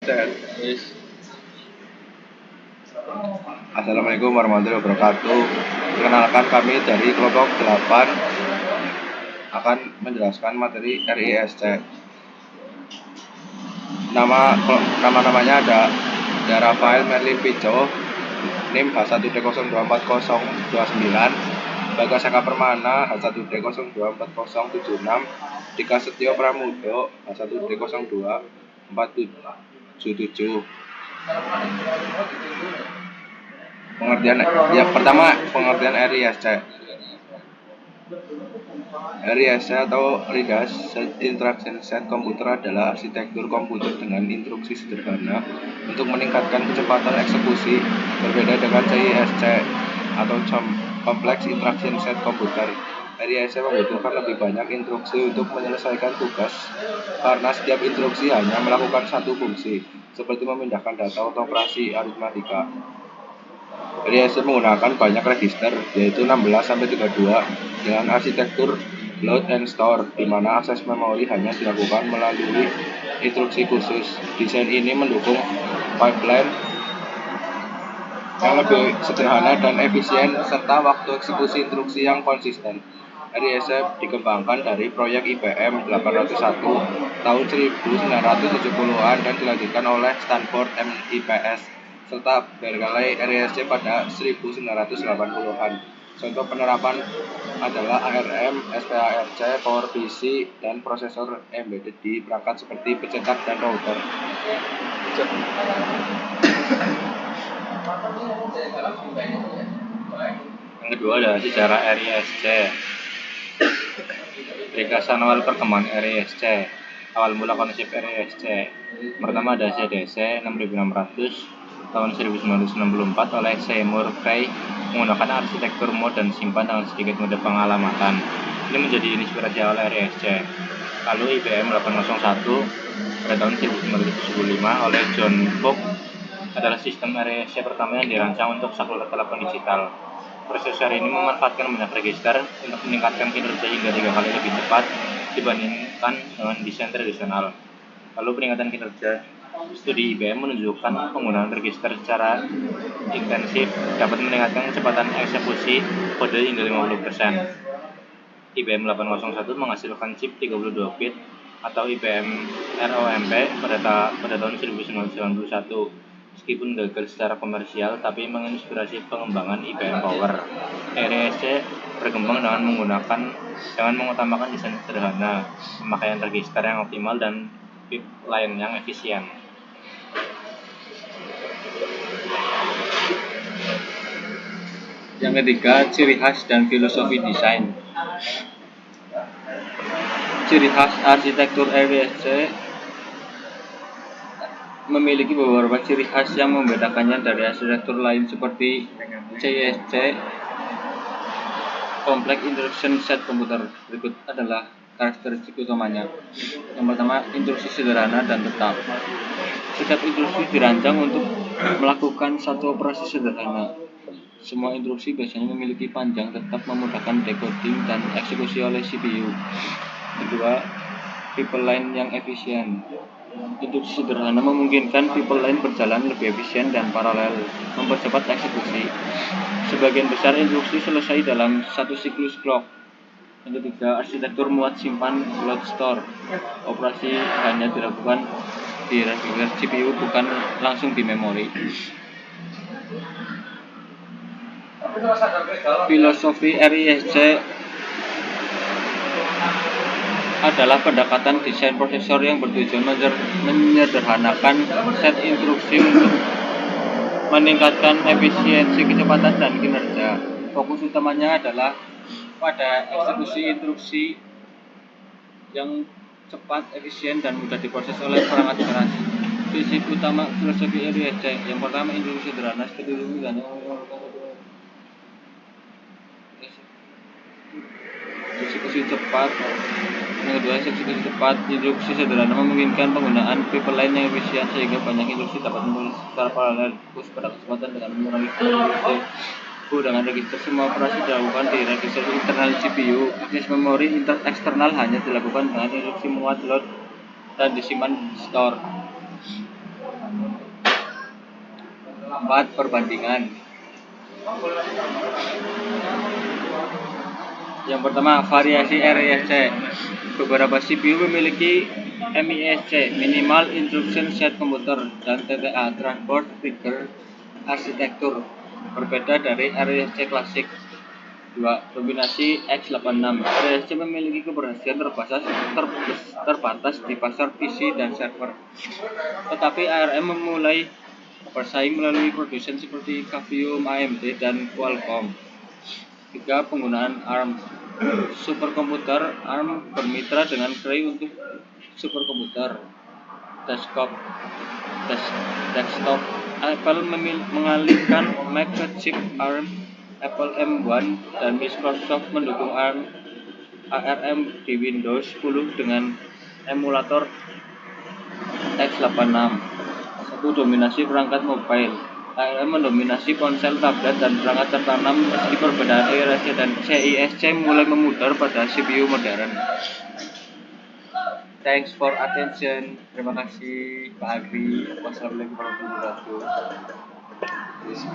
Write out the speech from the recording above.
Yes. Assalamualaikum warahmatullahi wabarakatuh. Perkenalkan, kami dari kelompok 8 akan menjelaskan materi RISC. Namanya ada Rafael Merlin Pico, NIM H1D024029, Bagas Eka Permana H1D024076, Dika Setio Pramudo H1D024777. Pengertian RISC. RISC atau Readers Instruction Set Komputer adalah arsitektur komputer dengan instruksi sederhana untuk meningkatkan kecepatan eksekusi, berbeda dengan CISC atau Complex Instruction Set Komputer. RISC membutuhkan lebih banyak instruksi untuk menyelesaikan tugas karena setiap instruksi hanya melakukan satu fungsi, seperti memindahkan data atau operasi aritmatika. RISC menggunakan banyak register, yaitu 16-32, dengan arsitektur load and store, di mana akses memori hanya dilakukan melalui instruksi khusus. Desain ini mendukung pipeline yang lebih sederhana dan efisien, serta waktu eksekusi instruksi yang konsisten. RISC dikembangkan dari proyek IBM 801 tahun 1970-an dan dilanjutkan oleh Stanford MIPS, serta Berkeley RISC pada 1980-an. Contoh penerapan adalah ARM, SPARC, PowerPC, dan prosesor embedded di perangkat seperti pencetak dan router. Yang kedua adalah sejarah RISC. Ringkasan awal perkembangan RISC. Awal mula konsep RISC. Pertama ada CDC 6600 tahun 1964 oleh Seymour Cray, menggunakan arsitektur mode dan simpan dengan sedikit mode pengalamatan. Ini menjadi inspirasi awal RISC. Lalu IBM 801 pada tahun 1975 oleh John Cook adalah sistem RISC pertama yang dirancang untuk saluran telepon digital. Prosesor ini memanfaatkan banyak register untuk meningkatkan kinerja hingga 3 kali lebih cepat dibandingkan dengan desain tradisional. Lalu peningkatan kinerja. Studi IBM menunjukkan penggunaan register secara intensif dapat meningkatkan kecepatan eksekusi kode hingga 50%. IBM 801 menghasilkan chip 32 bit atau IBM ROMP pada tahun 1991. Meskipun gagal secara komersial, tapi menginspirasi pengembangan IBM Power. RISC berkembang dengan mengutamakan desain sederhana, pemakaian register yang optimal, dan pipeline yang efisien. Yang ketiga, ciri khas dan filosofi desain. Ciri khas arsitektur RISC memiliki beberapa ciri khas yang membedakannya dari arsitektur lain seperti CISC, Complex Instruction Set Komputer. Berikut adalah karakteristik utamanya. Yang pertama, instruksi sederhana dan tetap. Setiap instruksi dirancang untuk melakukan satu operasi sederhana. Semua instruksi biasanya memiliki panjang tetap, memudahkan decoding dan eksekusi oleh CPU. Kedua, pipeline yang efisien. Instruksi sederhana memungkinkan pipeline berjalan lebih efisien dan paralel, mempercepat eksekusi. Sebagian besar instruksi selesai dalam satu siklus clock. Yang ketiga, arsitektur muat simpan load store. Operasi hanya dilakukan di register CPU, bukan langsung di memori. Filosofi RISC adalah pendekatan desain prosesor yang bertujuan menyederhanakan set instruksi untuk meningkatkan efisiensi, kecepatan, dan kinerja. Fokus utamanya adalah pada eksekusi instruksi yang cepat, efisien, dan mudah diproses oleh perangkat keras. Prinsip utama filosofi RISC. Yang pertama, instruksi sederhana seperti ini dan eksekusi cepat. Yang kedua, eksekusi cepat. Instruksi sederhana memungkinkan penggunaan pipeline yang efisien sehingga banyak instruksi dapat menulis secara paralel. Fokus pada kecepatan dengan mengurangi instruksi. Dengan register, semua operasi dilakukan di register internal CPU. Akses memori eksternal hanya dilakukan dengan instruksi muat, load, dan disimpan store. 4. Perbandingan. Yang pertama, variasi RISC. Beberapa CPU memiliki MISC, Minimal Instruction Set Computer, dan TTA, Transport Trigger Architecture, berbeda dari RISC klasik. 2. Dominasi x86. RISC memiliki keberhasilan terbatas di pasar PC dan server, tetapi ARM memulai bersaing melalui produsen seperti Cavium, AMD, dan Qualcomm. 3. Penggunaan ARM. Superkomputer ARM bermitra dengan Cray untuk superkomputer desktop. Apple mengalihkan Mac ke chip ARM. Apple M1 dan Microsoft mendukung ARM di Windows 10 dengan emulator x86. 1. Dominasi perangkat mobile. ARM mendominasi ponsel, tablet, dan perangkat tertanam, meski perbedaan RISC dan CISC mulai memudar pada CPU modern. Thanks for attention. Terima kasih Pak Agri. Wassalamualaikum warahmatullahi wabarakatuh.